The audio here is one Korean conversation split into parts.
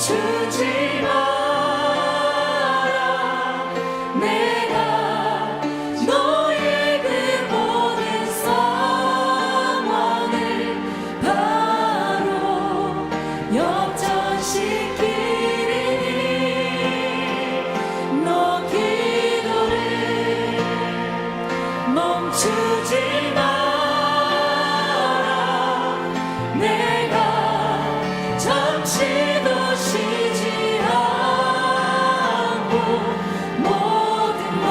멈추지 마라. 내가 너의 그 모든 상황을 바로 역전시키리니 너 기도를 멈추지 마라. 내가 잠시도 쉬지 않고 모든 걸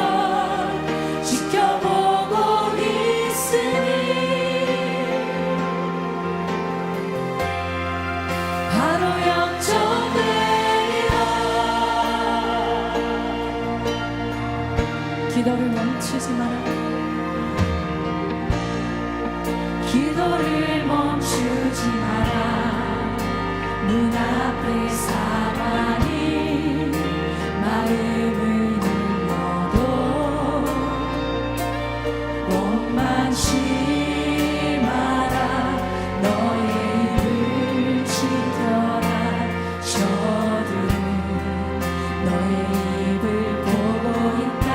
지켜보고 있으니 바로 역전되리라. 기도를 멈추지 마라. 기도를 멈추지 마라. 눈앞의 사망이 마음을 눌러도 원망치 마라. 너의 입을 지켜라. 저들은 너의 입을 보고 있다.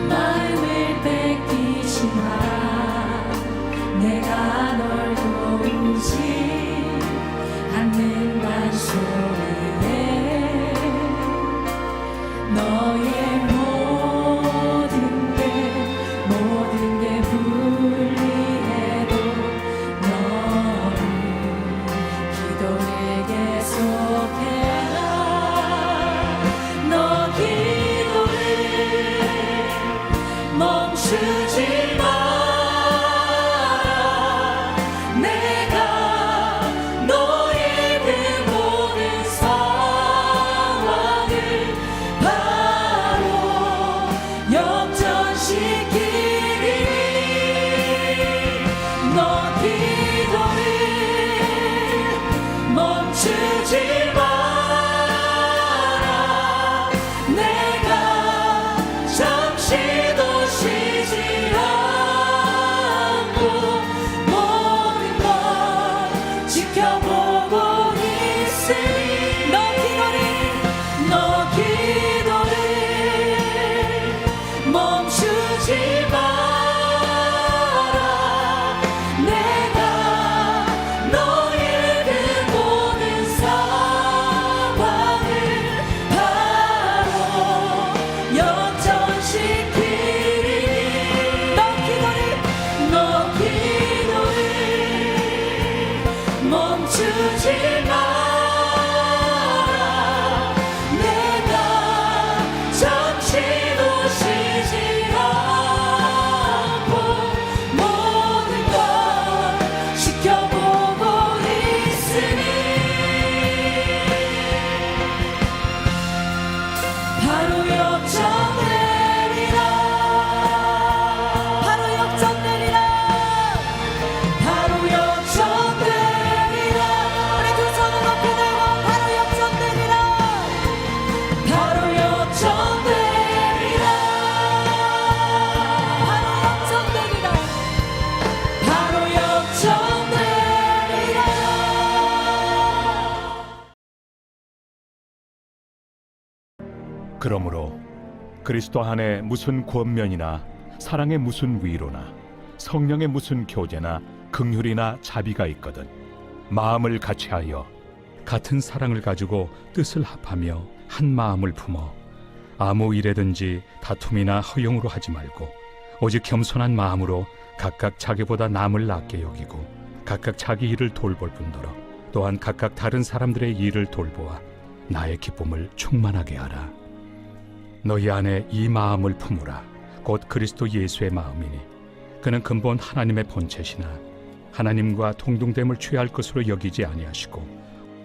마음을 뺏기지 마라. 내가 널 도우지 않는단 소리에 너의 모든 게 불리해도 너를 기도에 계속해라. 너 기도를 멈추지 마. 내가 너의 그 모든 상황을 바로 역전시키리니 너 기도를 멈추지 마라. 내가 잠시도 쉬지 않고 모든 걸 지켜보고 있으니 너 기도를 멈추지 마라. 내가 너의 그 모든 상황을 바로 역전시키리니 너 기도를 멈추지 마라. 내가 잠시도 쉬지 않고 모든 걸 지켜보고 있으니 바로 역전되리라. 바로 역전되리라. 바로 역전되리라. 우리 두 손을 높이 들고 바로 역전되리라. 바로 역전되리라. 바로 역전되리라. 바로 역전되리라. 그러므로 그리스도 안에 무슨 권면이나 사랑의 무슨 위로나 성령의 무슨 교제나 긍휼이나 자비가 있거든 마음을 같이하여 같은 사랑을 가지고 뜻을 합하며 한 마음을 품어 아무 일에든지 다툼이나 허용으로 하지 말고 오직 겸손한 마음으로 각각 자기보다 남을 낫게 여기고 각각 자기 일을 돌볼 뿐더러 또한 각각 다른 사람들의 일을 돌보아 나의 기쁨을 충만하게 하라. 너희 안에 이 마음을 품으라. 곧 그리스도 예수의 마음이니 그는 근본 하나님의 본체시나 하나님과 동등됨을 취할 것으로 여기지 아니하시고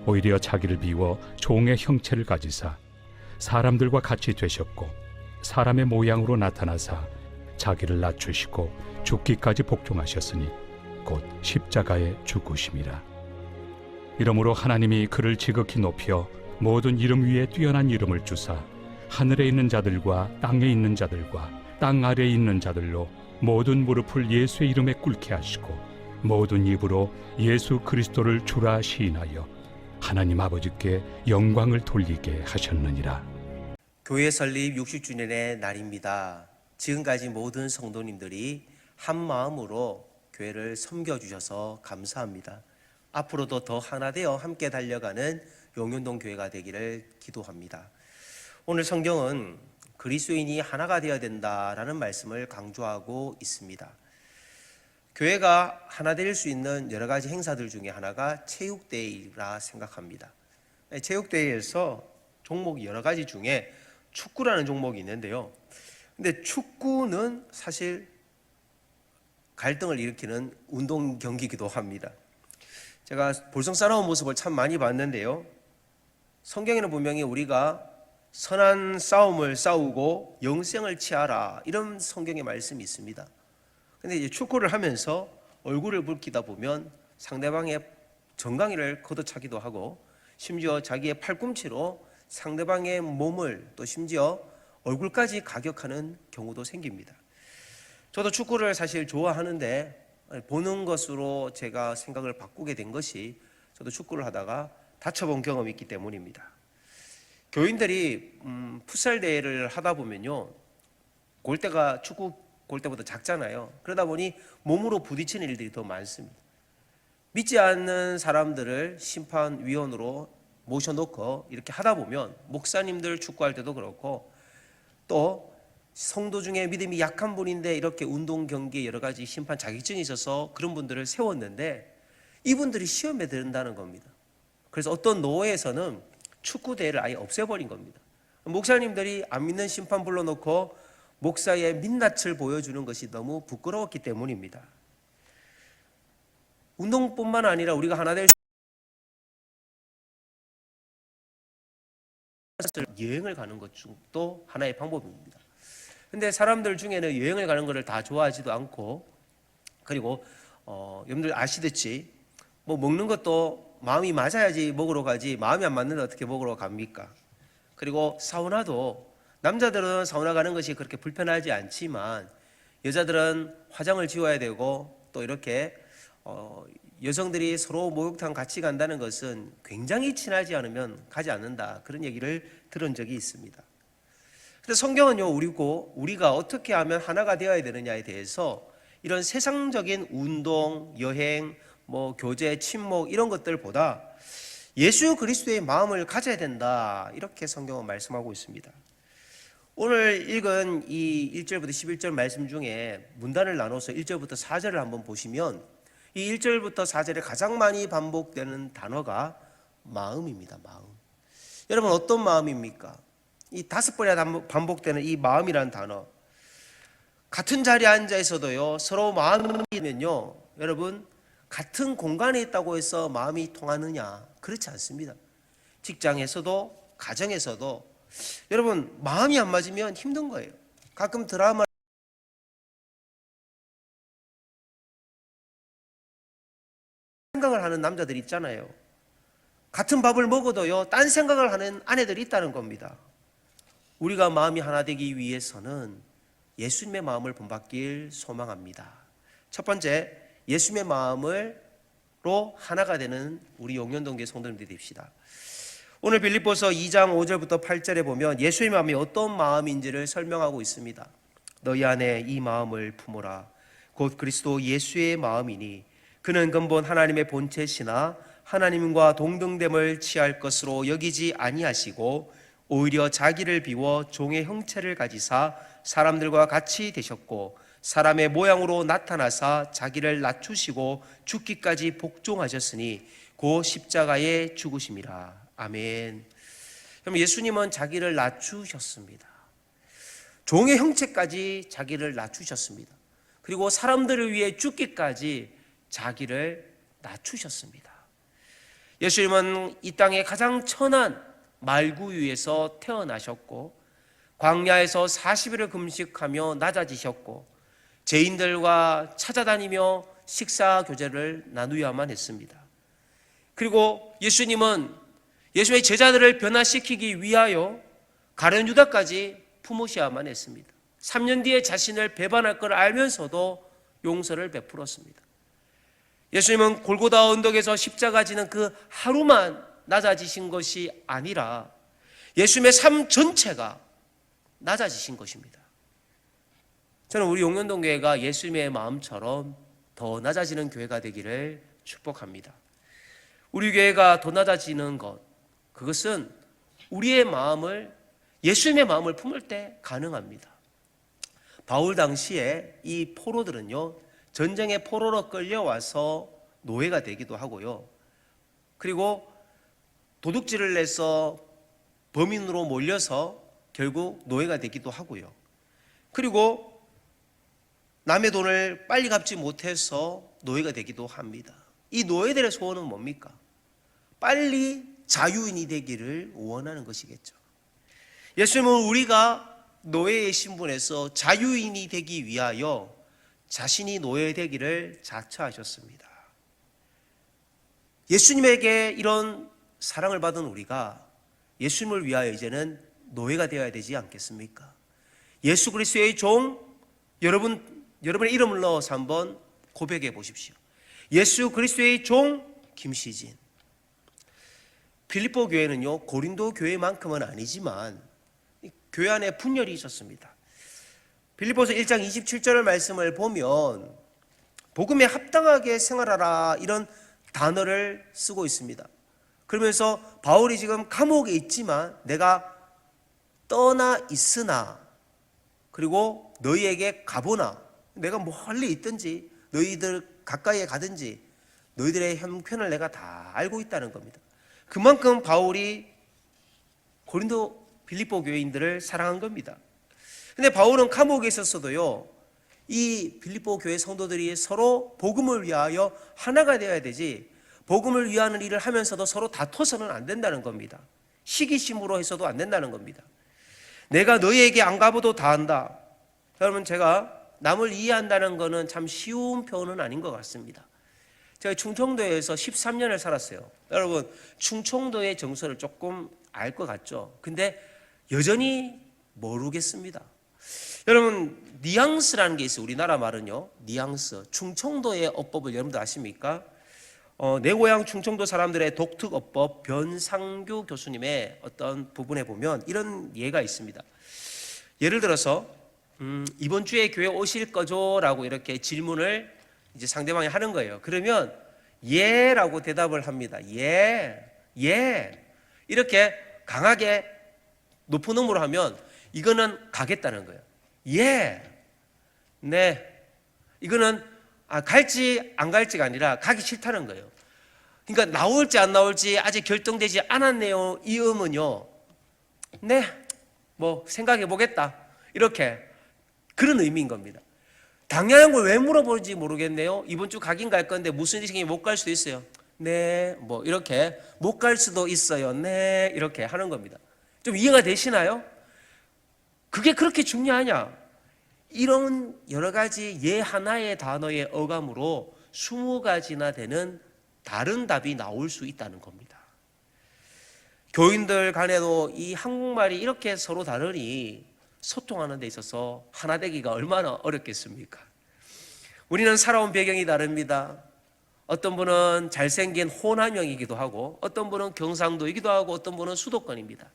오히려 자기를 비워 종의 형체를 가지사 사람들과 같이 되셨고 사람의 모양으로 나타나사 자기를 낮추시고 죽기까지 복종하셨으니 곧 십자가에 죽으심이라. 이러므로 하나님이 그를 지극히 높여 모든 이름 위에 뛰어난 이름을 주사 하늘에 있는 자들과 땅에 있는 자들과 땅 아래에 있는 자들로 모든 무릎을 예수의 이름에 꿇게 하시고 모든 입으로 예수 그리스도를 주라 시인하여 하나님 아버지께 영광을 돌리게 하셨느니라. 교회 설립 60주년의 날입니다. 지금까지 모든 성도님들이 한 마음으로 교회를 섬겨주셔서 감사합니다. 앞으로도 더 하나 되어 함께 달려가는 용현동 교회가 되기를 기도합니다. 오늘 성경은 그리스도인이 하나가 되어야 된다라는 말씀을 강조하고 있습니다. 교회가 하나 될 수 있는 여러 가지 행사들 중에 하나가 체육대회라 생각합니다. 체육대회에서 종목이 여러 가지 중에 축구라는 종목이 있는데요. 근데 축구는 사실 갈등을 일으키는 운동 경기이기도 합니다. 제가 볼성 싸나운 모습을 참 많이 봤는데요. 성경에는 분명히 우리가 선한 싸움을 싸우고 영생을 취하라 이런 성경의 말씀이 있습니다. 근데 이제 축구를 하면서 얼굴을 붉히다 보면 상대방의 정강이를 걷어차기도 하고 심지어 자기의 팔꿈치로 상대방의 몸을 또 심지어 얼굴까지 가격하는 경우도 생깁니다. 저도 축구를 사실 좋아하는데 보는 것으로 제가 생각을 바꾸게 된 것이 저도 축구를 하다가 다쳐본 경험이 있기 때문입니다. 교인들이 풋살 대회를 하다 보면요, 골대가 축구 골대보다 작잖아요. 그러다 보니 몸으로 부딪히는 일들이 더 많습니다. 믿지 않는 사람들을 심판위원으로 모셔놓고 이렇게 하다 보면 목사님들 축구할 때도 그렇고 또 성도 중에 믿음이 약한 분인데 이렇게 운동 경기에 여러 가지 심판 자격증이 있어서 그런 분들을 세웠는데 이분들이 시험에 든다는 겁니다. 그래서 어떤 노회에서는 축구 대회를 아예 없애버린 겁니다. 목사님들이 안 믿는 심판 불러놓고 목사의 민낯을 보여주는 것이 너무 부끄러웠기 때문입니다. 운동뿐만 아니라 우리가 하나 될 여행을 가는 것도 하나의 방법입니다. 근데 사람들 중에는 여행을 가는 것을 다 좋아하지도 않고, 그리고 여러분들 아시듯이 뭐 먹는 것도 마음이 맞아야지 먹으러 가지, 마음이 안 맞는데 어떻게 먹으러 갑니까? 그리고 사우나도 남자들은 사우나 가는 것이 그렇게 불편하지 않지만 여자들은 화장을 지워야 되고 또 이렇게 여성들이 서로 목욕탕 같이 간다는 것은 굉장히 친하지 않으면 가지 않는다, 그런 얘기를 들은 적이 있습니다. 근데 성경은요, 우리가 어떻게 하면 하나가 되어야 되느냐에 대해서 이런 세상적인 운동, 여행, 뭐 교제, 친목 이런 것들보다 예수 그리스도의 마음을 가져야 된다, 이렇게 성경은 말씀하고 있습니다. 오늘 읽은 이 1절부터 11절 말씀 중에 문단을 나눠서 1절부터 4절을 한번 보시면 이 1절부터 4절에 가장 많이 반복되는 단어가 마음입니다. 마음. 여러분, 어떤 마음입니까? 이 5번이나 반복되는 이 마음이라는 단어, 같은 자리에 앉아 있어도요 서로 마음이면요, 여러분, 같은 공간에 있다고 해서 마음이 통하느냐? 그렇지 않습니다. 직장에서도 가정에서도 여러분, 마음이 안 맞으면 힘든 거예요. 가끔 드라마 생각을 하는 남자들 있잖아요. 같은 밥을 먹어도요 딴 생각을 하는 아내들이 있다는 겁니다. 우리가 마음이 하나 되기 위해서는 예수님의 마음을 본받길 소망합니다. 첫 번째, 예수님의 마음으로 하나가 되는 우리 용현동교회 성도님들이 됩시다. 오늘 빌립보서 2장 5절부터 8절에 보면 예수의 마음이 어떤 마음인지를 설명하고 있습니다. 너희 안에 이 마음을 품어라. 곧 그리스도 예수의 마음이니 그는 근본 하나님의 본체시나 하나님과 동등됨을 취할 것으로 여기지 아니하시고 오히려 자기를 비워 종의 형체를 가지사 사람들과 같이 되셨고 사람의 모양으로 나타나사 자기를 낮추시고 죽기까지 복종하셨으니 고 십자가에 죽으심이라. 아멘. 그럼 예수님은 자기를 낮추셨습니다. 종의 형체까지 자기를 낮추셨습니다. 그리고 사람들을 위해 죽기까지 자기를 낮추셨습니다. 예수님은 이 땅의 가장 천한 말구유에서 태어나셨고 광야에서 40일을 금식하며 낮아지셨고 죄인들과 찾아다니며 식사 교제를 나누어야만 했습니다. 그리고 예수님은 예수의 제자들을 변화시키기 위하여 가룟 유다까지 품으셔야만 했습니다. 3년 뒤에 자신을 배반할 걸 알면서도 용서를 베풀었습니다. 예수님은 골고다 언덕에서 십자가 지는 그 하루만 낮아지신 것이 아니라 예수님의 삶 전체가 낮아지신 것입니다. 저는 우리 용현동 교회가 예수님의 마음처럼 더 낮아지는 교회가 되기를 축복합니다. 우리 교회가 더 낮아지는 것, 그것은 우리의 마음을, 예수님의 마음을 품을 때 가능합니다. 바울 당시에 이 포로들은요, 전쟁의 포로로 끌려와서 노예가 되기도 하고요, 그리고 도둑질을 내서 범인으로 몰려서 결국 노예가 되기도 하고요, 그리고 남의 돈을 빨리 갚지 못해서 노예가 되기도 합니다. 이 노예들의 소원은 뭡니까? 빨리 자유인이 되기를 원하는 것이겠죠. 예수님은 우리가 노예의 신분에서 자유인이 되기 위하여 자신이 노예되기를 자처하셨습니다. 예수님에게 이런 사랑을 받은 우리가 예수님을 위하여 이제는 노예가 되어야 되지 않겠습니까? 예수 그리스도의 종, 여러분의 이름을 넣어서 한번 고백해 보십시오. 예수 그리스도의 종 김시진. 빌립보 교회는요, 고린도 교회만큼은 아니지만 교회 안에 분열이 있었습니다. 빌립보서 1장 27절 말씀을 보면 복음에 합당하게 생활하라, 이런 단어를 쓰고 있습니다. 그러면서 바울이 지금 감옥에 있지만 내가 떠나 있으나, 그리고 너희에게 가보나, 내가 멀리 있든지 너희들 가까이에 가든지 너희들의 형편을 내가 다 알고 있다는 겁니다. 그만큼 바울이 고린도 빌립보 교회인들을 사랑한 겁니다. 근데 바울은 감옥에 있었어도요, 이 빌립보 교회 성도들이 서로 복음을 위하여 하나가 되어야 되지, 복음을 위하는 일을 하면서도 서로 다퉈서는 안 된다는 겁니다. 시기심으로 해서도 안 된다는 겁니다. 내가 너희에게 안 가봐도 다 안다. 여러분, 제가 남을 이해한다는 것은 참 쉬운 표현은 아닌 것 같습니다. 제가 충청도에서 13년을 살았어요. 여러분, 충청도의 정서를 조금 알 것 같죠? 근데 여전히 모르겠습니다. 여러분, 뉘앙스라는 게 있어요. 우리나라 말은요, 뉘앙스. 충청도의 어법을 여러분들 아십니까? 내 고향 충청도 사람들의 독특 어법, 변상규 교수님의 어떤 부분에 보면 이런 예가 있습니다. 예를 들어서 이번 주에 교회 오실 거죠? 라고 이렇게 질문을 이제 상대방이 하는 거예요. 그러면 예라고 대답을 합니다. 예. 이렇게 강하게 높은 음으로 하면 이거는 가겠다는 거예요. 예. 네. 이거는 갈지 안 갈지가 아니라 가기 싫다는 거예요. 그러니까 나올지 안 나올지 아직 결정되지 않았네요. 이 음은요, 네, 뭐 생각해 보겠다, 이렇게, 그런 의미인 겁니다. 당연한 걸 왜 물어보는지 모르겠네요. 이번 주 가긴 갈 건데 무슨 일이 못 갈 수도 있어요. 네, 뭐 이렇게 못 갈 수도 있어요. 네, 이렇게 하는 겁니다. 좀 이해가 되시나요? 그게 그렇게 중요하냐? 이런 여러 가지 예 하나의 단어의 어감으로 20가지나 되는 다른 답이 나올 수 있다는 겁니다. 교인들 간에도 이 한국말이 이렇게 서로 다르니 소통하는 데 있어서 하나 되기가 얼마나 어렵겠습니까? 우리는 살아온 배경이 다릅니다. 어떤 분은 잘생긴 호남형이기도 하고, 어떤 분은 경상도이기도 하고, 어떤 분은 수도권입니다.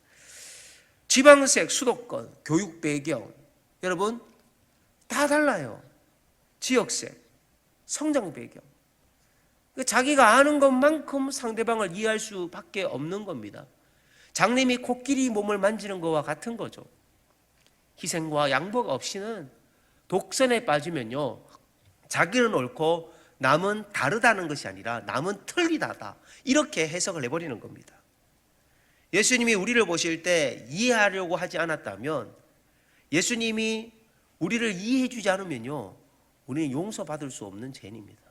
지방색, 수도권, 교육 배경, 여러분 다 달라요. 지역색, 성장 배경. 자기가 아는 것만큼 상대방을 이해할 수밖에 없는 겁니다. 장님이 코끼리 몸을 만지는 것과 같은 거죠. 희생과 양보가 없이는 독선에 빠지면요, 자기는 옳고 남은 다르다는 것이 아니라 남은 틀리다다, 이렇게 해석을 해버리는 겁니다. 예수님이 우리를 보실 때 이해하려고 하지 않았다면, 예수님이 우리를 이해해 주지 않으면요, 우리는 용서받을 수 없는 죄인입니다.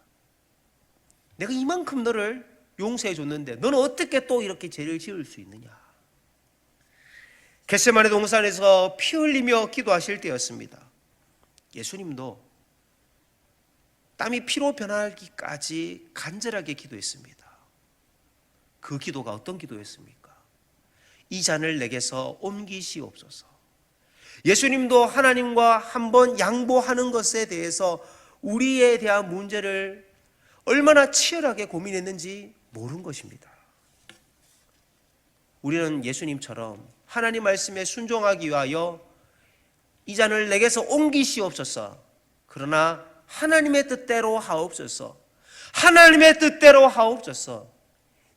내가 이만큼 너를 용서해 줬는데 너는 어떻게 또 이렇게 죄를 지을 수 있느냐. 겟세마네 동산에서 피 흘리며 기도하실 때였습니다. 예수님도 땀이 피로 변하기까지 간절하게 기도했습니다. 그 기도가 어떤 기도였습니까? 이 잔을 내게서 옮기시옵소서. 예수님도 하나님과 한번 양보하는 것에 대해서 우리에 대한 문제를 얼마나 치열하게 고민했는지 모르는 것입니다. 우리는 예수님처럼 하나님 말씀에 순종하기 위하여 이 잔을 내게서 옮기시옵소서, 그러나 하나님의 뜻대로 하옵소서, 하나님의 뜻대로 하옵소서,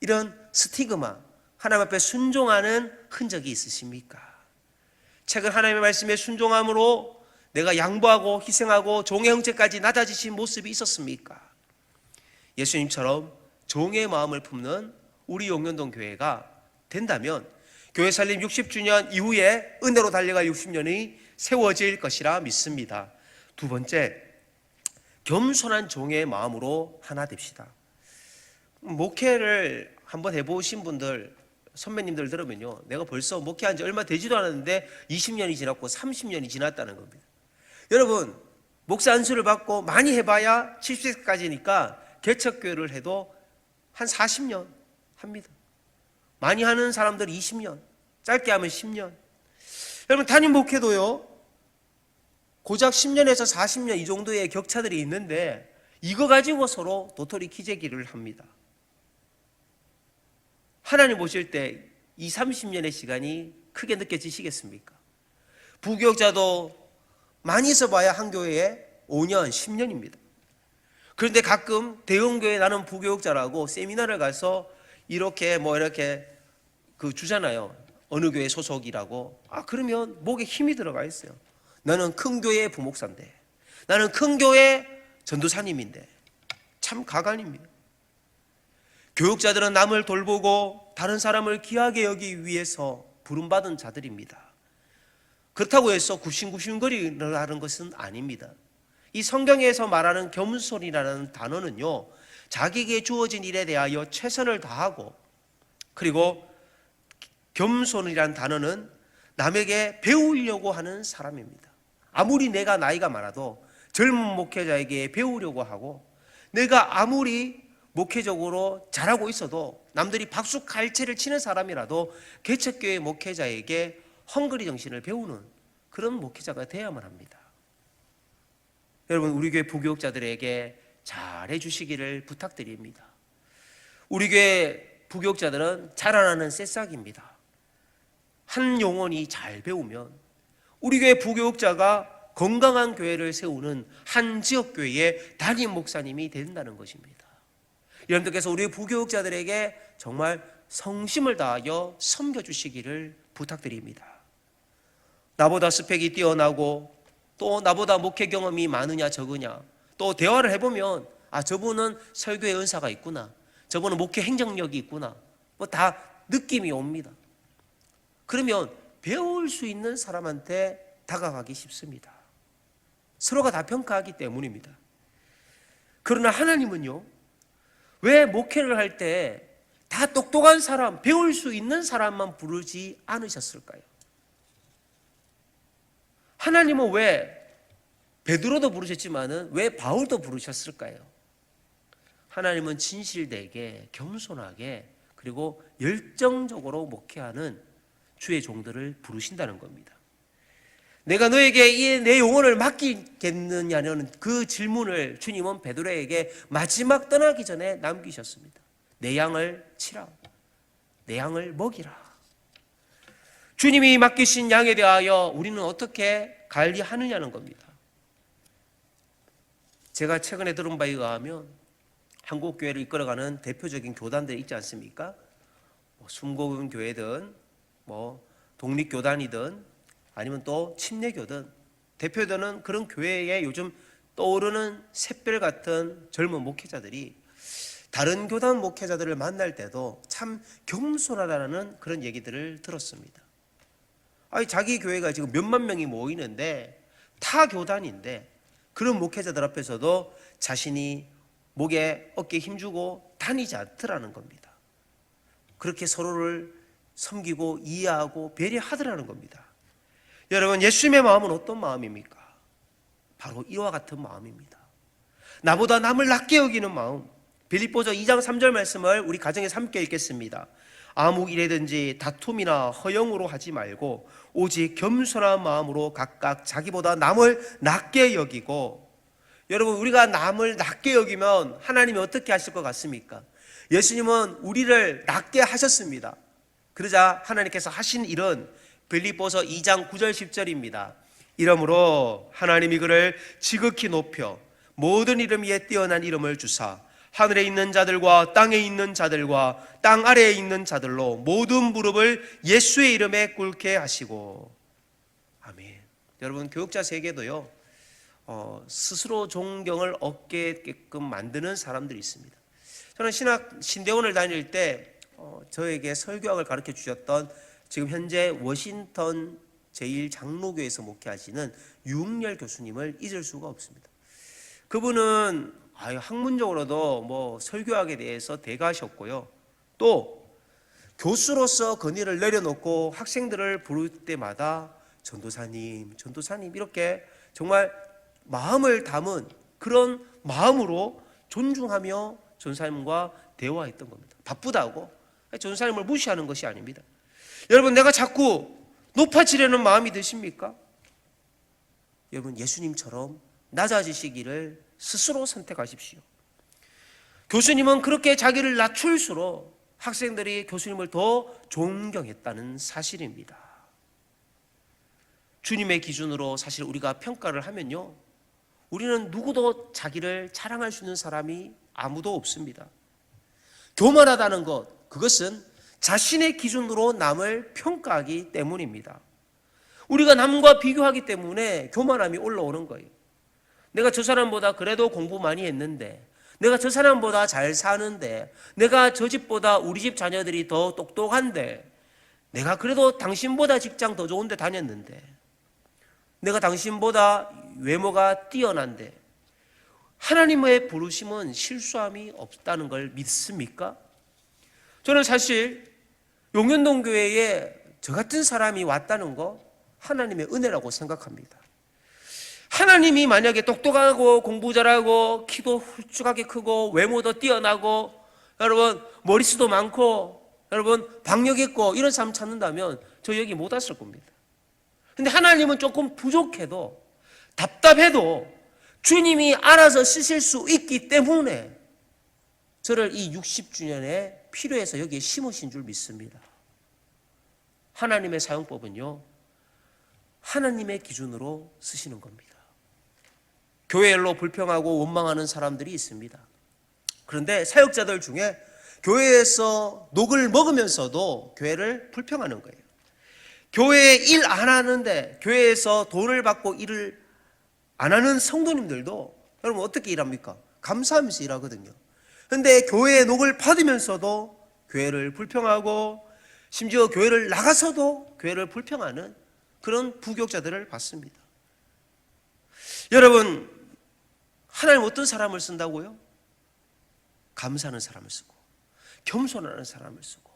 이런 스티그마, 하나님 앞에 순종하는 흔적이 있으십니까? 최근 하나님의 말씀에 순종함으로 내가 양보하고 희생하고 종의 형체까지 낮아지신 모습이 있었습니까? 예수님처럼 종의 마음을 품는 우리 용현동 교회가 된다면 교회 살림 60주년 이후에 은혜로 달려갈 60년이 세워질 것이라 믿습니다. 두 번째, 겸손한 종의 마음으로 하나 됩시다. 목회를 한번 해보신 분들, 선배님들 들으면요, 내가 벌써 목회한 지 얼마 되지도 않았는데 20년이 지났고 30년이 지났다는 겁니다. 여러분, 목사 안수를 받고 많이 해봐야 70세까지니까 개척교회를 해도 한 40년 합니다. 많이 하는 사람들 20년, 짧게 하면 10년. 여러분, 단임 목회도요, 고작 10년에서 40년 이 정도의 격차들이 있는데 이거 가지고 서로 도토리 키재기를 합니다. 하나님 보실 때 이 30년의 시간이 크게 느껴지시겠습니까? 부교육자도 많이 있어봐야 한 교회에 5년, 10년입니다. 그런데 가끔 대형교회 나는 부교육자라고 세미나를 가서 이렇게 주잖아요. 어느 교회 소속이라고. 그러면 목에 힘이 들어가 있어요. 나는 큰 교회 부목사인데, 나는 큰 교회 전도사님인데, 참 가관입니다. 교육자들은 남을 돌보고 다른 사람을 귀하게 여기기 위해서 부름받은 자들입니다. 그렇다고 해서 굽신굽신거리는 것은 아닙니다. 이 성경에서 말하는 겸손이라는 단어는요, 자기에게 주어진 일에 대하여 최선을 다하고, 그리고 겸손이라는 단어는 남에게 배우려고 하는 사람입니다. 아무리 내가 나이가 많아도 젊은 목회자에게 배우려고 하고, 내가 아무리 목회적으로 잘하고 있어도 남들이 박수 갈채를 치는 사람이라도 개척교회 목회자에게 헝그리 정신을 배우는 그런 목회자가 되어야만 합니다. 여러분, 우리 교회 부교육자들에게 잘해 주시기를 부탁드립니다. 우리 교회 부교육자들은 자라나는 새싹입니다. 한 영혼이 잘 배우면 우리 교회 부교육자가 건강한 교회를 세우는 한 지역교회의 담임 목사님이 된다는 것입니다. 여러분들께서 우리 부교육자들에게 정말 성심을 다하여 섬겨주시기를 부탁드립니다. 나보다 스펙이 뛰어나고 또 나보다 목회 경험이 많으냐 적으냐, 또 대화를 해보면 저분은 설교의 은사가 있구나, 저분은 목회 행정력이 있구나, 다 느낌이 옵니다. 그러면 배울 수 있는 사람한테 다가가기 쉽습니다. 서로가 다 평가하기 때문입니다. 그러나 하나님은요, 왜 목회를 할 때 다 똑똑한 사람, 배울 수 있는 사람만 부르지 않으셨을까요? 하나님은 왜 베드로도 부르셨지만은 왜 바울도 부르셨을까요? 하나님은 진실되게, 겸손하게, 그리고 열정적으로 목회하는 주의 종들을 부르신다는 겁니다. 내가 너에게 내 영혼을 맡기겠느냐는 그 질문을 주님은 베드로에게 마지막 떠나기 전에 남기셨습니다. 내 양을 치라, 내 양을 먹이라. 주님이 맡기신 양에 대하여 우리는 어떻게 관리하느냐는 겁니다. 제가 최근에 들은 바에 의하면 한국 교회를 이끌어가는 대표적인 교단들이 있지 않습니까? 순복음 교회든 독립교단이든 아니면 또 침례교든, 대표되는 그런 교회에 요즘 떠오르는 샛별 같은 젊은 목회자들이 다른 교단 목회자들을 만날 때도 참 겸손하다는 그런 얘기들을 들었습니다. 자기 교회가 지금 몇만 명이 모이는데 타 교단인데 그런 목회자들 앞에서도 자신이 목에 어깨에 힘주고 다니지 않더라는 겁니다. 그렇게 서로를 섬기고 이해하고 배려하더라는 겁니다. 여러분, 예수님의 마음은 어떤 마음입니까? 바로 이와 같은 마음입니다. 나보다 남을 낮게 여기는 마음. 빌립보서 2장 3절 말씀을 우리 가정에서 함께 읽겠습니다. 아무 일에든지 다툼이나 허영으로 하지 말고 오직 겸손한 마음으로 각각 자기보다 남을 낮게 여기고 여러분, 우리가 남을 낮게 여기면 하나님이 어떻게 하실 것 같습니까? 예수님은 우리를 낮게 하셨습니다. 그러자 하나님께서 하신 일은 빌립보서 2장 9절 10절입니다. 이러므로 하나님이 그를 지극히 높여 모든 이름 위에 뛰어난 이름을 주사 하늘에 있는 자들과 땅에 있는 자들과 땅 아래에 있는 자들로 모든 무릎을 예수의 이름에 꿇게 하시고. 아멘. 여러분, 교육자 세계도요, 스스로 존경을 얻게끔 만드는 사람들이 있습니다. 저는 신대원을 다닐 때 저에게 설교학을 가르쳐 주셨던 지금 현재 워싱턴 제1장로교에서 목회하시는 유흥렬 교수님을 잊을 수가 없습니다. 그분은 학문적으로도 뭐 설교학에 대해서 대가하셨고요, 또 교수로서 건의를 내려놓고 학생들을 부를 때마다 전도사님, 전도사님 이렇게 정말 마음을 담은 그런 마음으로 존중하며 전사님과 대화했던 겁니다. 바쁘다고 전사님을 무시하는 것이 아닙니다. 여러분, 내가 자꾸 높아지려는 마음이 드십니까? 여러분, 예수님처럼 낮아지시기를 스스로 선택하십시오. 교수님은 그렇게 자기를 낮출수록 학생들이 교수님을 더 존경했다는 사실입니다. 주님의 기준으로 사실 우리가 평가를 하면요, 우리는 누구도 자기를 자랑할 수 있는 사람이 아무도 없습니다. 교만하다는 것, 그것은 자신의 기준으로 남을 평가하기 때문입니다. 우리가 남과 비교하기 때문에 교만함이 올라오는 거예요. 내가 저 사람보다 그래도 공부 많이 했는데, 내가 저 사람보다 잘 사는데, 내가 저 집보다 우리 집 자녀들이 더 똑똑한데, 내가 그래도 당신보다 직장 더 좋은 데 다녔는데, 내가 당신보다 외모가 뛰어난데, 하나님의 부르심은 실수함이 없다는 걸 믿습니까? 저는 사실 용현동 교회에 저 같은 사람이 왔다는 거 하나님의 은혜라고 생각합니다. 하나님이 만약에 똑똑하고 공부 잘하고 키도 훌쭉하게 크고 외모도 뛰어나고 여러분 머리수도 많고 여러분 박력 있고 이런 사람 찾는다면 저 여기 못 왔을 겁니다. 근데 하나님은 조금 부족해도 답답해도 주님이 알아서 쓰실 수 있기 때문에 저를 이 60주년에 필요해서 여기에 심으신 줄 믿습니다. 하나님의 사용법은요, 하나님의 기준으로 쓰시는 겁니다. 교회 일로 불평하고 원망하는 사람들이 있습니다. 그런데 사역자들 중에 교회에서 녹을 먹으면서도 교회를 불평하는 거예요. 교회에 일 안 하는데 교회에서 돈을 받고 일을 안 하는 성도님들도 여러분 어떻게 일합니까? 감사하면서 일하거든요. 그런데 교회의 녹을 받으면서도 교회를 불평하고 심지어 교회를 나가서도 교회를 불평하는 그런 부교육자들을 봤습니다. 여러분, 하나님 어떤 사람을 쓴다고요? 감사하는 사람을 쓰고 겸손하는 사람을 쓰고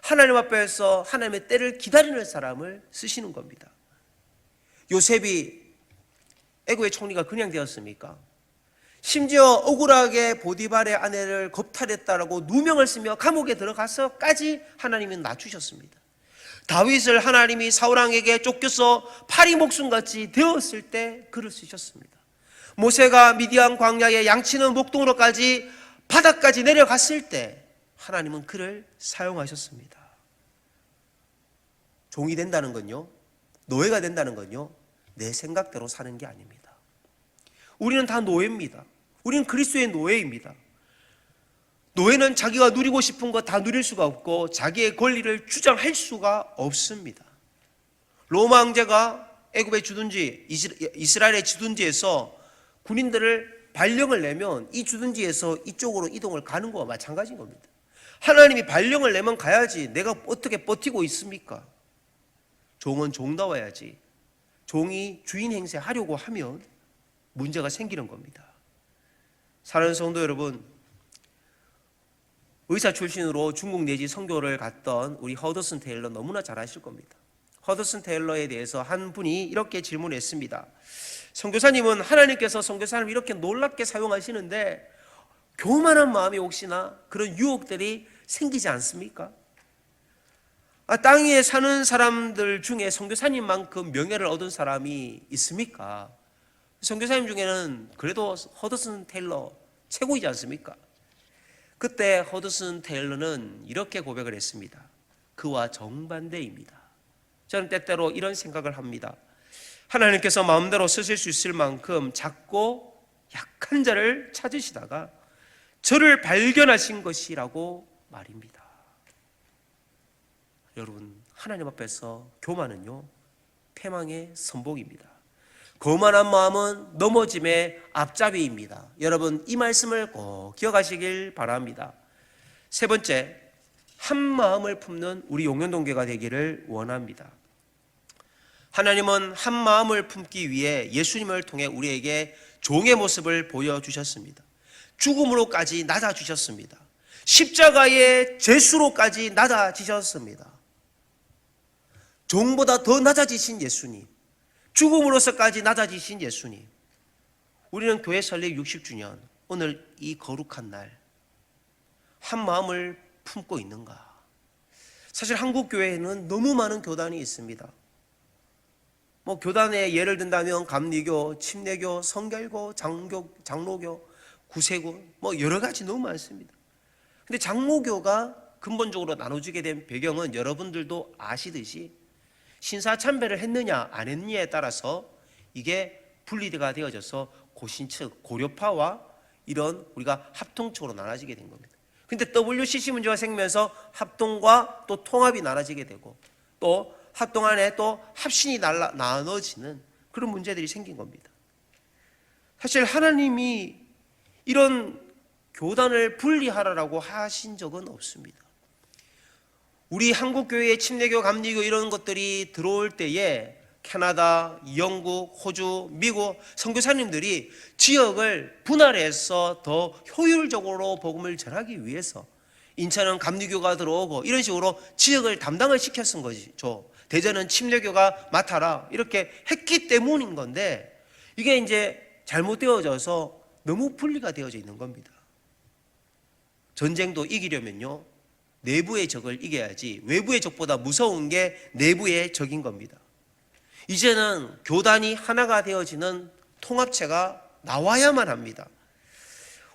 하나님 앞에서 하나님의 때를 기다리는 사람을 쓰시는 겁니다. 요셉이 애굽의 총리가 그냥 되었습니까? 심지어 억울하게 보디발의 아내를 겁탈했다라고 누명을 쓰며 감옥에 들어가서까지 하나님은 낮추셨습니다. 다윗을 하나님이 사울왕에게 쫓겨서 파리 목숨같이 되었을 때 그를 쓰셨습니다. 모세가 미디안 광야에 양치는 목동으로까지 바다까지 내려갔을 때 하나님은 그를 사용하셨습니다. 종이 된다는 건요, 노예가 된다는 건요, 내 생각대로 사는 게 아닙니다. 우리는 다 노예입니다. 우리는 그리스도의 노예입니다. 노예는 자기가 누리고 싶은 거 다 누릴 수가 없고 자기의 권리를 주장할 수가 없습니다. 로마 황제가 애굽의 주둔지 이스라엘의 주둔지에서 군인들을 발령을 내면 이 주둔지에서 이쪽으로 이동을 가는 거와 마찬가지인 겁니다. 하나님이 발령을 내면 가야지 내가 어떻게 버티고 있습니까? 종은 종다워야지. 종이 주인 행세하려고 하면 문제가 생기는 겁니다. 사랑하는 성도 여러분, 의사 출신으로 중국 내지 선교를 갔던 우리 허더슨 테일러 너무나 잘 아실 겁니다. 허더슨 테일러에 대해서 한 분이 이렇게 질문했습니다. 선교사님은 하나님께서 선교사님을 이렇게 놀랍게 사용하시는데 교만한 마음이 혹시나 그런 유혹들이 생기지 않습니까? 땅 위에 사는 사람들 중에 선교사님만큼 명예를 얻은 사람이 있습니까? 선교사님 중에는 그래도 허드슨 테일러 최고이지 않습니까? 그때 허드슨 테일러는 이렇게 고백을 했습니다. 그와 정반대입니다. 저는 때때로 이런 생각을 합니다. 하나님께서 마음대로 쓰실 수 있을 만큼 작고 약한 자를 찾으시다가 저를 발견하신 것이라고 말입니다. 여러분, 하나님 앞에서 교만은요, 패망의 선복입니다. 거만한 마음은 넘어짐의 앞잡이입니다. 여러분, 이 말씀을 꼭 기억하시길 바랍니다. 세 번째, 한 마음을 품는 우리 용현동교가 되기를 원합니다. 하나님은 한 마음을 품기 위해 예수님을 통해 우리에게 종의 모습을 보여주셨습니다. 죽음으로까지 낮아주셨습니다. 십자가의 죄수로까지 낮아지셨습니다. 종보다 더 낮아지신 예수님, 죽음으로서까지 낮아지신 예수님. 우리는 교회 설립 60주년, 오늘 이 거룩한 날 한 마음을 품고 있는가? 사실 한국 교회에는 너무 많은 교단이 있습니다. 뭐 교단에 예를 든다면 감리교, 침례교, 성결교, 장로교, 구세교, 뭐 여러 가지 너무 많습니다. 근데 장로교가 근본적으로 나눠지게 된 배경은 여러분들도 아시듯이 신사참배를 했느냐 안 했느냐에 따라서 이게 분리가 되어져서 고신측, 고려파와 이런 우리가 합통측으로 나눠지게 된 겁니다. 근데 WCC 문제가 생기면서 합동과 또 통합이 나눠지게 되고 또 합동 안에 또 합신이 나눠지는 그런 문제들이 생긴 겁니다. 사실 하나님이 이런 교단을 분리하라고 하신 적은 없습니다. 우리 한국교회의 침례교, 감리교 이런 것들이 들어올 때에 캐나다, 영국, 호주, 미국 선교사님들이 지역을 분할해서 더 효율적으로 복음을 전하기 위해서 인천은 감리교가 들어오고 이런 식으로 지역을 담당을 시켰은 거죠. 대전은 침례교가 맡아라 이렇게 했기 때문인 건데 이게 이제 잘못되어져서 너무 분리가 되어져 있는 겁니다. 전쟁도 이기려면요, 내부의 적을 이겨야지 외부의 적보다 무서운 게 내부의 적인 겁니다. 이제는 교단이 하나가 되어지는 통합체가 나와야만 합니다.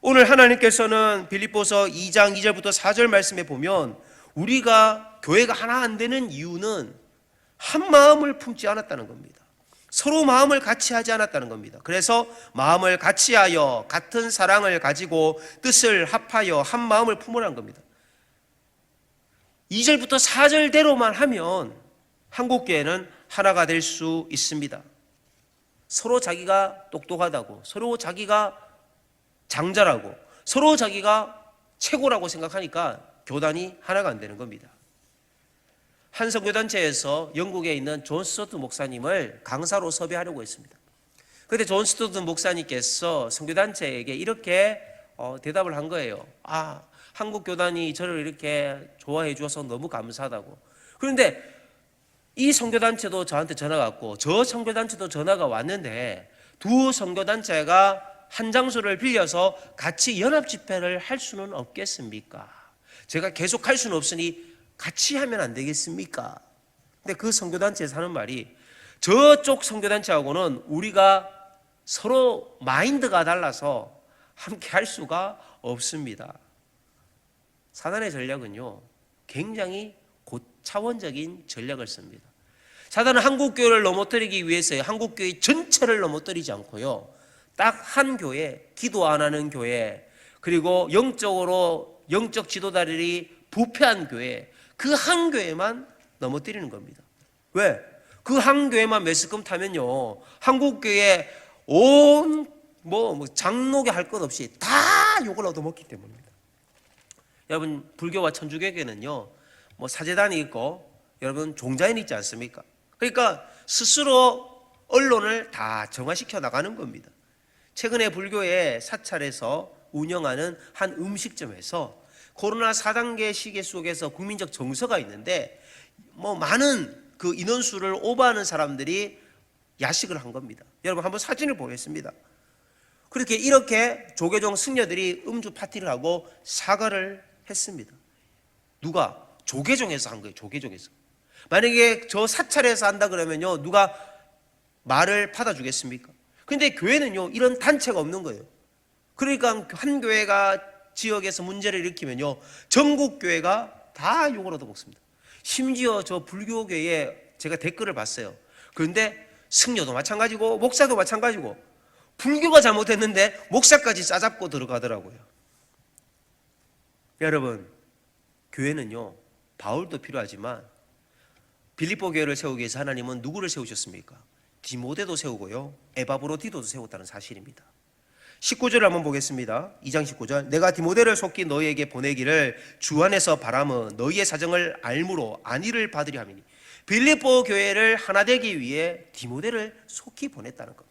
오늘 하나님께서는 빌립보서 2장 2절부터 4절 말씀에 보면 우리가 교회가 하나 안 되는 이유는 한 마음을 품지 않았다는 겁니다. 서로 마음을 같이 하지 않았다는 겁니다. 그래서 마음을 같이하여 같은 사랑을 가지고 뜻을 합하여 한 마음을 품으라는 겁니다. 2절부터 4절대로만 하면 한국교회는 하나가 될 수 있습니다. 서로 자기가 똑똑하다고, 서로 자기가 장자라고, 서로 자기가 최고라고 생각하니까 교단이 하나가 안 되는 겁니다. 한 선교단체에서 영국에 있는 존 스토트 목사님을 강사로 섭외하려고 했습니다. 그런데 존 스토트 목사님께서 선교단체에게 이렇게 대답을 한 거예요. 한국 교단이 저를 이렇게 좋아해 주어서 너무 감사하다고. 그런데 이 선교단체도 저한테 전화가 왔고 저 선교단체도 전화가 왔는데 두 선교단체가 한 장소를 빌려서 같이 연합집회를 할 수는 없겠습니까? 제가 계속 할 수는 없으니 같이 하면 안 되겠습니까? 근데 그 선교단체에서 하는 말이 저쪽 선교단체하고는 우리가 서로 마인드가 달라서 함께 할 수가 없습니다. 사단의 전략은요, 굉장히 고차원적인 전략을 씁니다. 사단은 한국교회를 넘어뜨리기 위해서 한국교회 전체를 넘어뜨리지 않고요, 딱 한 교회, 기도 안 하는 교회, 그리고 영적으로 영적 지도자들이 부패한 교회, 그 한 교회만 넘어뜨리는 겁니다. 왜? 그 한 교회만 매스컴 타면요, 한국교회 온 장로교 할 것 없이 다 욕을 얻어먹기 때문입니다. 여러분, 불교와 천주교계는요, 사제단이 있고 여러분 종자인이 있지 않습니까? 그러니까 스스로 언론을 다 정화시켜 나가는 겁니다. 최근에 불교의 사찰에서 운영하는 한 음식점에서 코로나 4단계 시기 속에서 국민적 정서가 있는데 많은 그 인원수를 오버하는 사람들이 야식을 한 겁니다. 여러분 한번 사진을 보겠습니다. 이렇게 조계종 승려들이 음주 파티를 하고 사과를 했습니다. 누가? 조계종에서 한 거예요. 조계종에서. 만약에 저 사찰에서 한다 그러면요, 누가 말을 받아주겠습니까? 근데 교회는요, 이런 단체가 없는 거예요. 그러니까 한 교회가 지역에서 문제를 일으키면요, 전국 교회가 다 욕을 얻어먹습니다. 심지어 저 불교계에 제가 댓글을 봤어요. 그런데 승려도 마찬가지고 목사도 마찬가지고 불교가 잘못했는데 목사까지 싸잡고 들어가더라고요. 여러분, 교회는요, 바울도 필요하지만 빌립보 교회를 세우기 위해서 하나님은 누구를 세우셨습니까? 디모데도 세우고요, 에바브로디도도 세웠다는 사실입니다. 19절을 한번 보겠습니다. 2장 19절. 내가 디모데를 속히 너희에게 보내기를 주 안에서 바람은 너희의 사정을 알므로 안위를 받으려 함이니, 빌립보 교회를 하나 되기 위해 디모데를 속히 보냈다는 겁니다.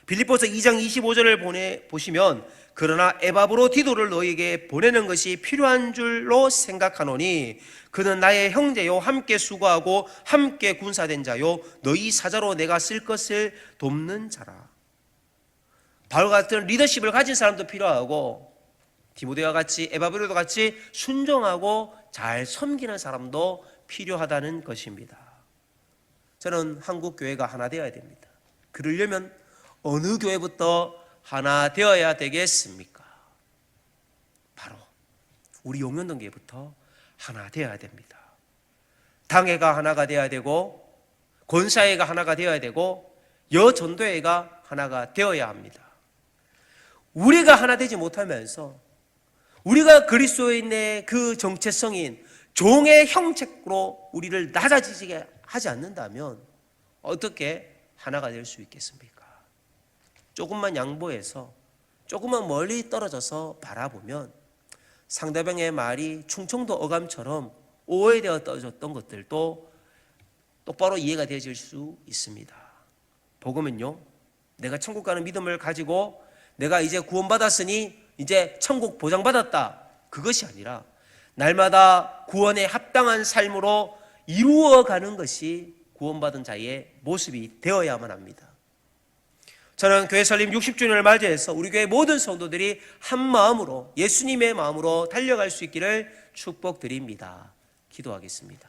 빌립보서 2장 25절을 보시면 그러나 에바브로디도를 너희에게 보내는 것이 필요한 줄로 생각하노니 그는 나의 형제요 함께 수고하고 함께 군사된 자요 너희 사자로 내가 쓸 것을 돕는 자라. 바울 같은 리더십을 가진 사람도 필요하고 디모데와 같이 에바브로도 같이 순종하고 잘 섬기는 사람도 필요하다는 것입니다. 저는 한국 교회가 하나 되어야 됩니다. 그러려면 어느 교회부터 하나 되어야 되겠습니까? 바로 우리 용현동교회부터 하나 되어야 됩니다. 당회가 하나가 되어야 되고 권사회가 하나가 되어야 되고 여전도회가 하나가 되어야 합니다. 우리가 하나 되지 못하면서 우리가 그리스도인의 그 정체성인 종의 형체로 우리를 낮아지게 하지 않는다면 어떻게 하나가 될 수 있겠습니까? 조금만 양보해서 조금만 멀리 떨어져서 바라보면 상대방의 말이 충청도 어감처럼 오해되어 떨어졌던 것들도 똑바로 이해가 되어질 수 있습니다. 복음은요, 내가 천국 가는 믿음을 가지고 내가 이제 구원받았으니 이제 천국 보장받았다, 그것이 아니라 날마다 구원에 합당한 삶으로 이루어가는 것이 구원받은 자의 모습이 되어야만 합니다. 저는 교회 설립 60주년을 맞이해서 우리 교회 모든 성도들이 한 마음으로 예수님의 마음으로 달려갈 수 있기를 축복드립니다. 기도하겠습니다.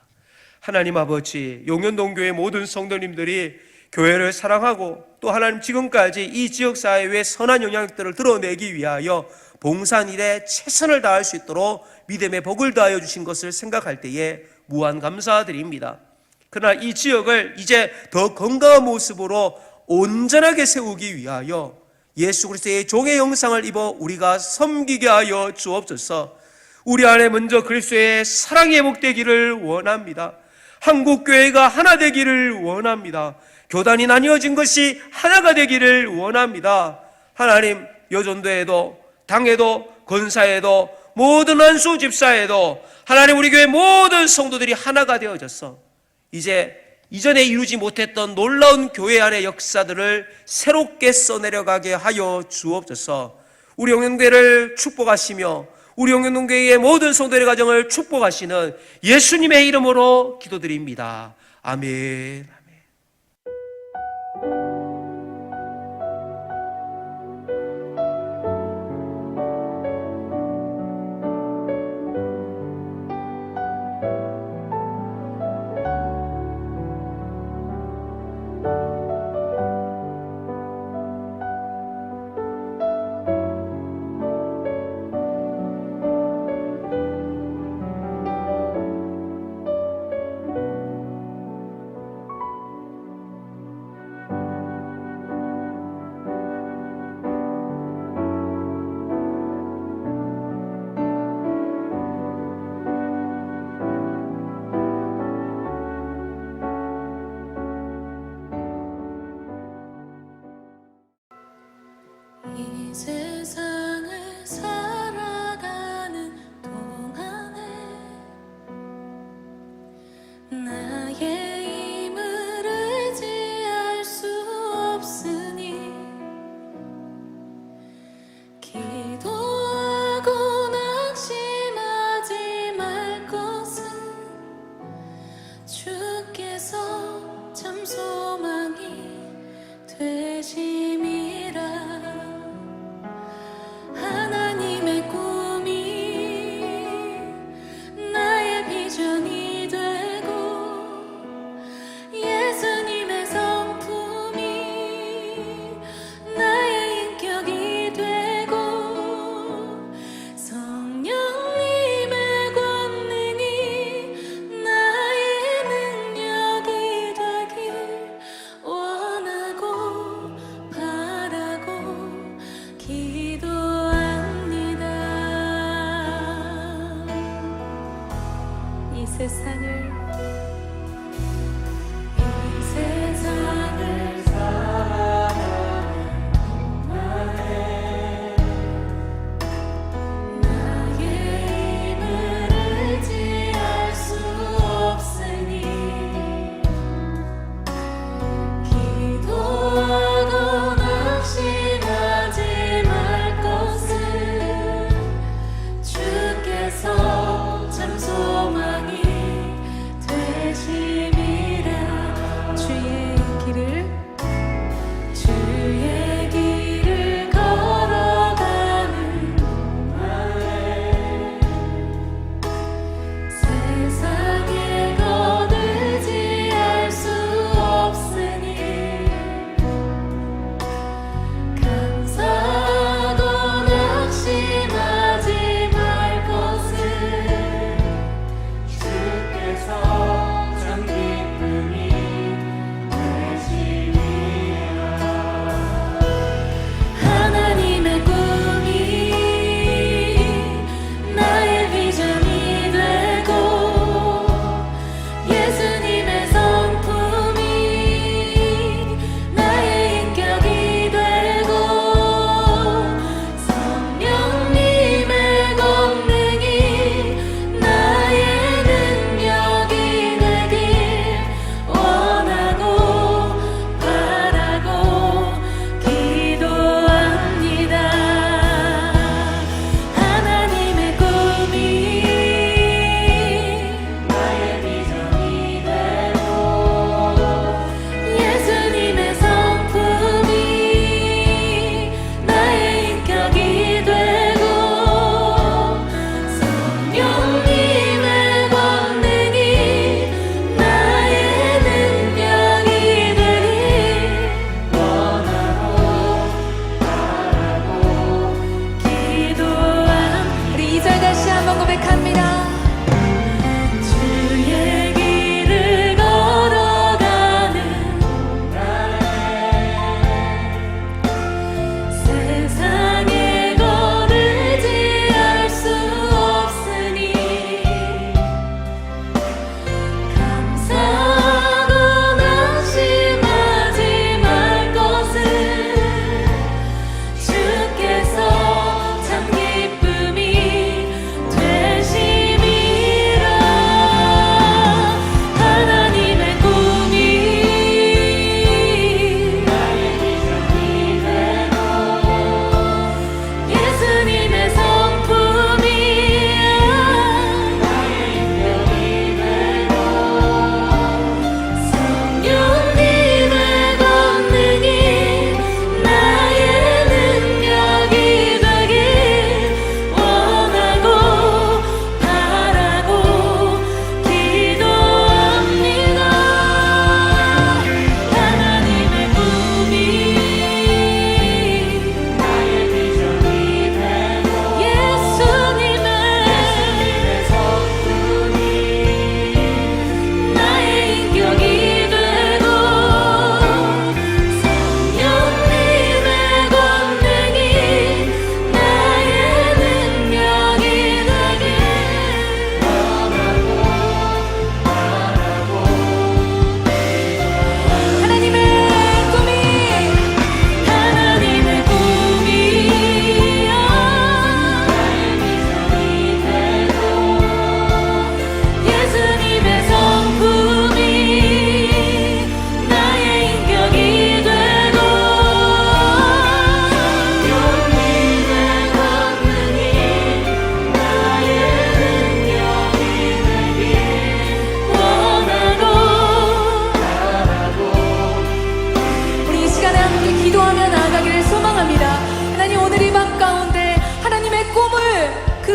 하나님 아버지, 용현동교회 모든 성도님들이 교회를 사랑하고 또 하나님 지금까지 이 지역사회의 선한 영향력들을 드러내기 위하여 봉사일에 최선을 다할 수 있도록 믿음의 복을 다하여 주신 것을 생각할 때에 무한 감사드립니다. 그러나 이 지역을 이제 더 건강한 모습으로 온전하게 세우기 위하여 예수 그리스도의 종의 형상을 입어 우리가 섬기게 하여 주옵소서. 우리 안에 먼저 그리스도의 사랑이 회복되기를 원합니다. 한국교회가 하나 되기를 원합니다. 교단이 나뉘어진 것이 하나가 되기를 원합니다. 하나님, 여전도에도 당에도 권사에도 모든 한수 집사에도 하나님 우리 교회 모든 성도들이 하나가 되어져서 이제 이전에 이루지 못했던 놀라운 교회 안의 역사들을 새롭게 써내려가게 하여 주옵소서. 우리 용현교회를 축복하시며 우리 용현동교회의 모든 성도들의 가정을 축복하시는 예수님의 이름으로 기도드립니다. 아멘. 세상을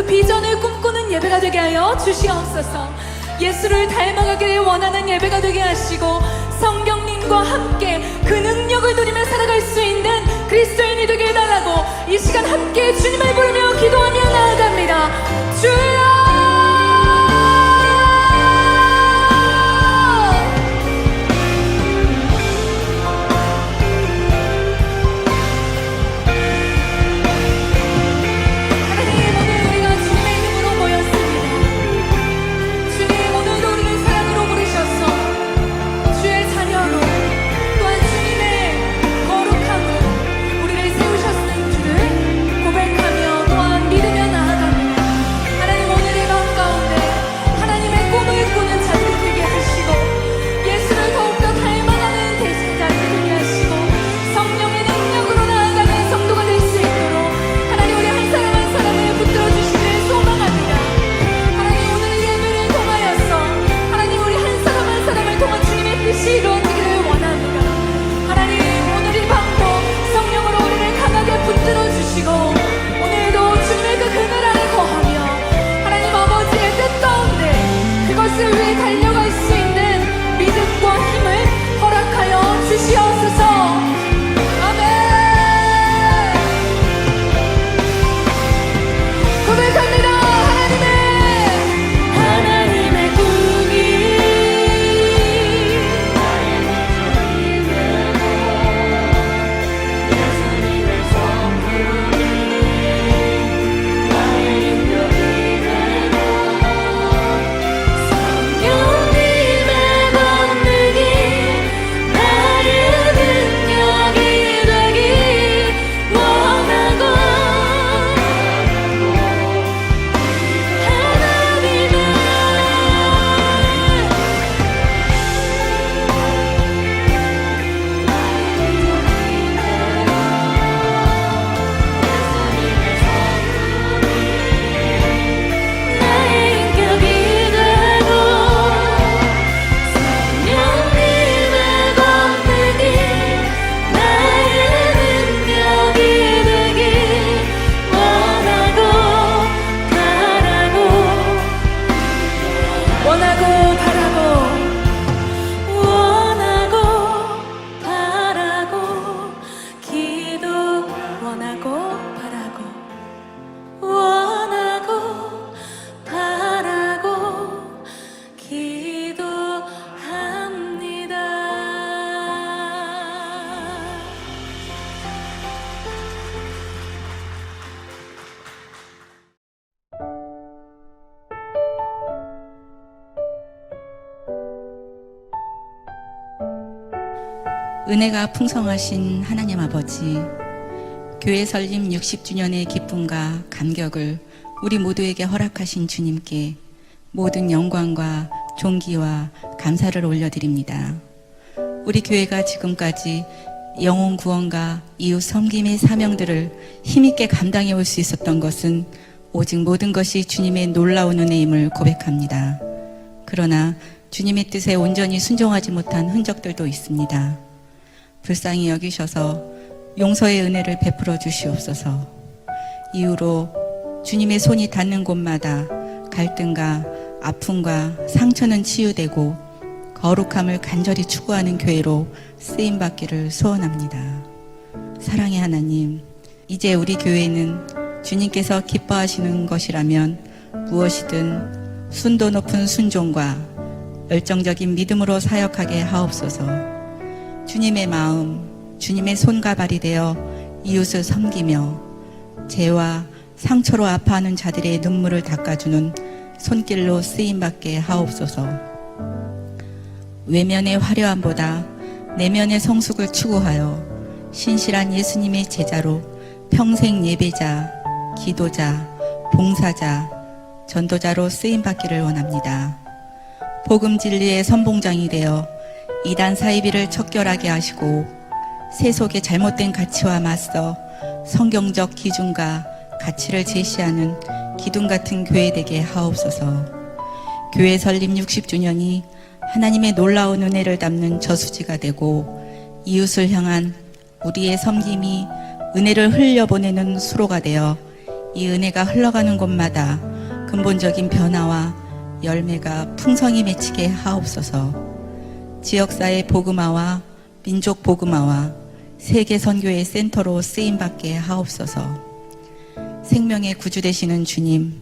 비전을 꿈꾸는 예배가 되게 하여 주시옵소서. 예수를 닮아가기를 원하는 예배가 되게 하시고 성령님과 함께 그 능력을 누리며 살아갈 수 있는 그리스도인이 되게 해달라고 이 시간 함께 주님을 부르며 기도하며 나아갑니다. 주여! 하나님, 오늘 우리가 주님의 이름으로 모였습니다. 주님, 오늘도 은혜가 풍성하신 하나님 아버지, 교회 설립 60주년의 기쁨과 감격을 우리 모두에게 허락하신 주님께 모든 영광과 존귀와 감사를 올려드립니다. 우리 교회가 지금까지 영혼 구원과 이웃 섬김의 사명들을 힘있게 감당해 올 수 있었던 것은 오직 모든 것이 주님의 놀라운 은혜임을 고백합니다. 그러나 주님의 뜻에 온전히 순종하지 못한 흔적들도 있습니다. 불쌍히 여기셔서 용서의 은혜를 베풀어 주시옵소서. 이후로 주님의 손이 닿는 곳마다 갈등과 아픔과 상처는 치유되고 거룩함을 간절히 추구하는 교회로 쓰임받기를 소원합니다. 사랑의 하나님, 이제 우리 교회는 주님께서 기뻐하시는 것이라면 무엇이든 순도 높은 순종과 열정적인 믿음으로 사역하게 하옵소서. 주님의 마음, 주님의 손과 발이 되어 이웃을 섬기며 죄와 상처로 아파하는 자들의 눈물을 닦아주는 손길로 쓰임받게 하옵소서. 외면의 화려함보다 내면의 성숙을 추구하여 신실한 예수님의 제자로 평생 예배자, 기도자, 봉사자, 전도자로 쓰임받기를 원합니다. 복음 진리의 선봉장이 되어 이단 사이비를 척결하게 하시고 세속의 잘못된 가치와 맞서 성경적 기준과 가치를 제시하는 기둥 같은 교회 되게 하옵소서. 교회 설립 60주년이 하나님의 놀라운 은혜를 담는 저수지가 되고 이웃을 향한 우리의 섬김이 은혜를 흘려보내는 수로가 되어 이 은혜가 흘러가는 곳마다 근본적인 변화와 열매가 풍성히 맺히게 하옵소서. 지역사회 복음화와 민족 복음화와 세계 선교의 센터로 쓰임받게 하옵소서. 생명의 구주 되시는 주님,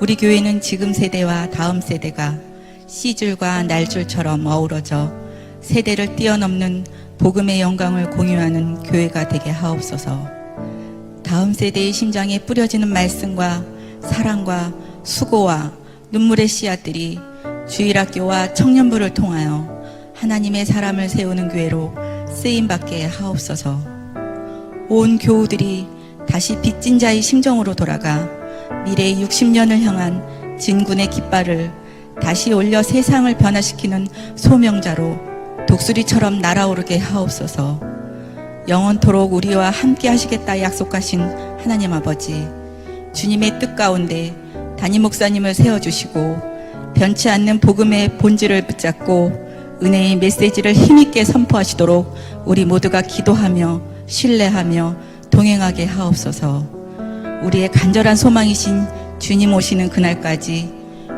우리 교회는 지금 세대와 다음 세대가 씨줄과 날줄처럼 어우러져 세대를 뛰어넘는 복음의 영광을 공유하는 교회가 되게 하옵소서. 다음 세대의 심장에 뿌려지는 말씀과 사랑과 수고와 눈물의 씨앗들이 주일학교와 청년부를 통하여 하나님의 사람을 세우는 교회로 쓰임받게 하옵소서. 온 교우들이 다시 빚진 자의 심정으로 돌아가 미래의 60년을 향한 진군의 깃발을 다시 올려 세상을 변화시키는 소명자로 독수리처럼 날아오르게 하옵소서. 영원토록 우리와 함께 하시겠다 약속하신 하나님 아버지, 주님의 뜻 가운데 담임 목사님을 세워주시고 변치 않는 복음의 본질을 붙잡고 은혜의 메시지를 힘있게 선포하시도록 우리 모두가 기도하며 신뢰하며 동행하게 하옵소서. 우리의 간절한 소망이신 주님 오시는 그날까지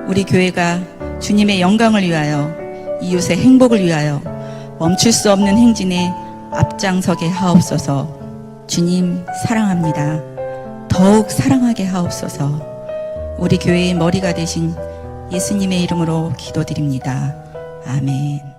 우리 교회가 주님의 영광을 위하여 이웃의 행복을 위하여 멈출 수 없는 행진에 앞장서게 하옵소서. 주님 사랑합니다. 더욱 사랑하게 하옵소서. 우리 교회의 머리가 되신 예수님의 이름으로 기도드립니다. 아멘.